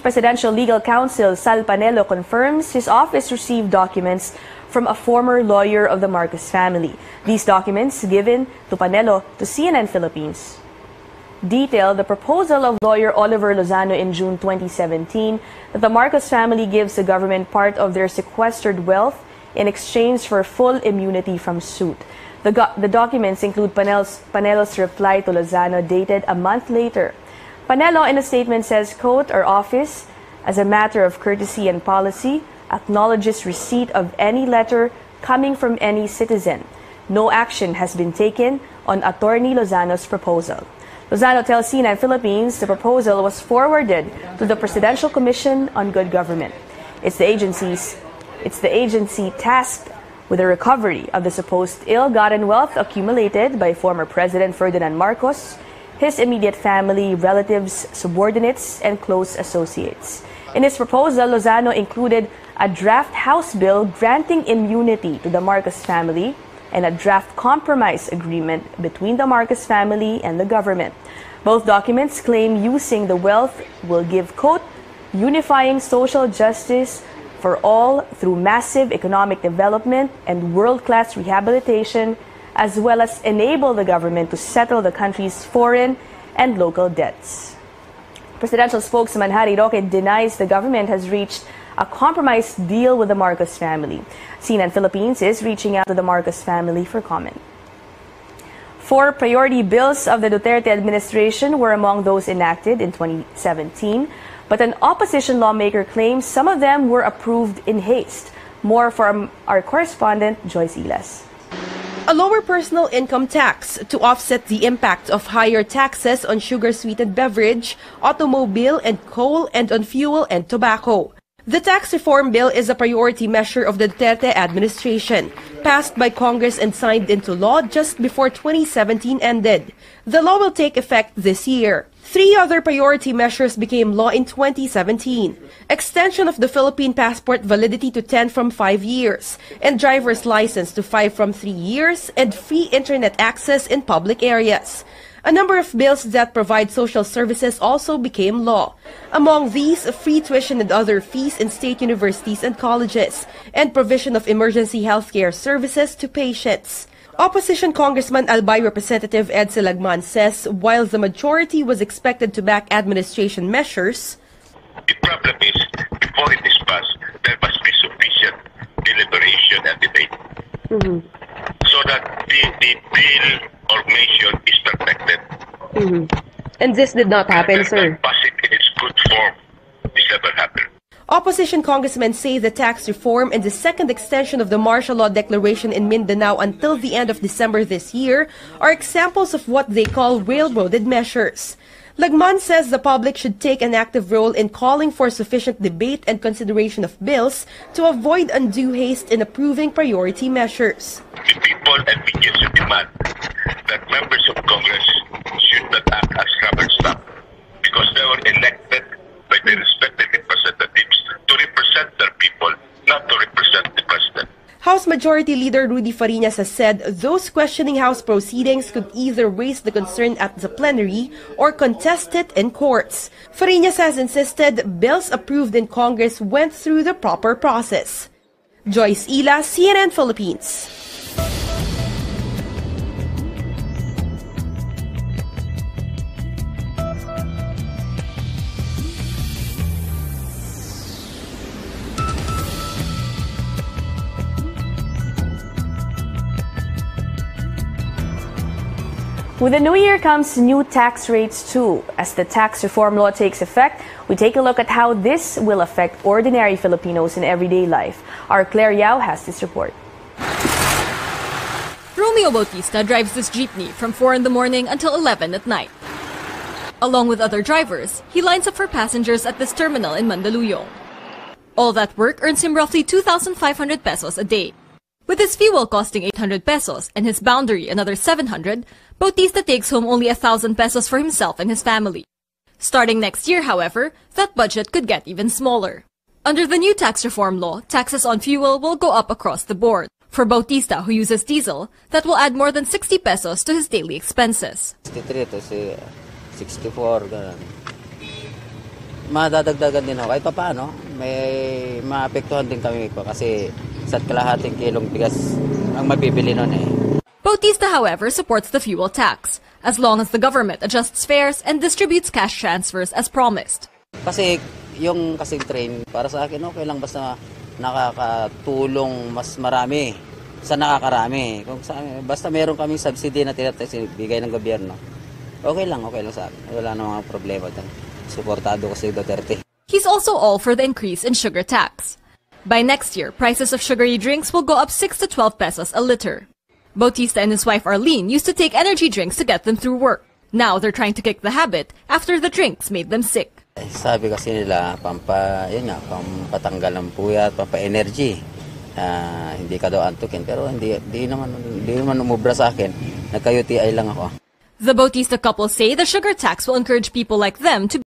Chief Presidential Legal Counsel Sal Panelo confirms his office received documents from a former lawyer of the Marcos family. These documents, given to Panelo to CNN Philippines, detail the proposal of lawyer Oliver Lozano in June 2017 that the Marcos family gives the government part of their sequestered wealth in exchange for full immunity from suit. The documents include Panelo's reply to Lozano dated a month later. Panelo in a statement says, quote, "Our office, as a matter of courtesy and policy, acknowledges receipt of any letter coming from any citizen. No action has been taken on Attorney Lozano's proposal." Lozano tells CNN Philippines the proposal was forwarded to the Presidential Commission on Good Government. It's the agency tasked with the recovery of the supposed ill-gotten wealth accumulated by former President Ferdinand Marcos, his immediate family, relatives, subordinates, and close associates. In his proposal, Lozano included a draft House bill granting immunity to the Marcos family and a draft compromise agreement between the Marcos family and the government. Both documents claim using the wealth will give, quote, "unifying social justice for all through massive economic development and world-class rehabilitation, as well as enable the government to settle the country's foreign and local debts." Presidential spokesman Harry Roque denies the government has reached a compromise deal with the Marcos family. CNN Philippines is reaching out to the Marcos family for comment. 4 priority bills of the Duterte administration were among those enacted in 2017, but an opposition lawmaker claims some of them were approved in haste. More from our correspondent, Joyce Ilas. A lower personal income tax to offset the impact of higher taxes on sugar-sweetened beverage, automobile and coal, and on fuel and tobacco. The tax reform bill is a priority measure of the Duterte administration, passed by Congress and signed into law just before 2017 ended. The law will take effect this year. 3 other priority measures became law in 2017. Extension of the Philippine passport validity to 10 from 5 years, and driver's license to 5 from 3 years, and free internet access in public areas. A number of bills that provide social services also became law. Among these, free tuition and other fees in state universities and colleges, and provision of emergency healthcare services to patients. Opposition Congressman Albay Representative Ed Silagman says while the majority was expected to back administration measures, the problem is before it is passed, there must be sufficient deliberation and debate so that the bill or measure is perfected. And this did not happen, sir. Pass it in its good form. This never happened. Opposition congressmen say the tax reform and the second extension of the martial law declaration in Mindanao until the end of December this year are examples of what they call railroaded measures. Lagman says the public should take an active role in calling for sufficient debate and consideration of bills to avoid undue haste in approving priority measures. The people and media should demand that members of Congress should not act as rubber stamp because they were elected by their respective representatives to represent their people, not to represent the president. House Majority Leader Rudy Fariñas has said those questioning House proceedings could either raise the concern at the plenary or contest it in courts. Fariñas has insisted bills approved in Congress went through the proper process. Joyce Ila, CNN Philippines. With the new year comes new tax rates too. As the tax reform law takes effect, we take a look at how this will affect ordinary Filipinos in everyday life. Our Claire Yao has this report. Romeo Bautista drives this jeepney from 4 in the morning until 11 at night. Along with other drivers, he lines up for passengers at this terminal in Mandaluyong. All that work earns him roughly 2,500 pesos a day. With his fuel costing 800 pesos and his boundary another 700, Bautista takes home only 1,000 pesos for himself and his family. Starting next year, however, that budget could get even smaller. Under the new tax reform law, taxes on fuel will go up across the board. For Bautista, who uses diesel, that will add more than 60 pesos to his daily expenses. 63 to 64, ganun. madadagdagan din ako. Kahit pa paano, may maapektuhan din kami po kasi sa kalahating kilong bigas ang mabibili nun eh. Bautista, however, supports the fuel tax, as long as the government adjusts fares and distributes cash transfers as promised. Kasi yung kasing train, para sa akin okay lang basta nakakatulong mas marami sa nakakarami. Kung basta meron kaming subsidy na tinatibigay ng gobyerno, okay lang sa akin. Wala namang problema dyan. Suportado ko si Duterte. He's also all for the increase in sugar tax. By next year, prices of sugary drinks will go up 6 to 12 pesos a liter. Bautista and his wife Arlene used to take energy drinks to get them through work. Now they're trying to kick the habit after the drinks made them sick. Sabi kasi nila, pampatanggal ng puyat, pampa-energy. Hindi ka daw antukin, pero hindi naman umubra sa akin. Nagka-UTI lang ako. The Bautista couple say the sugar tax will encourage people like them to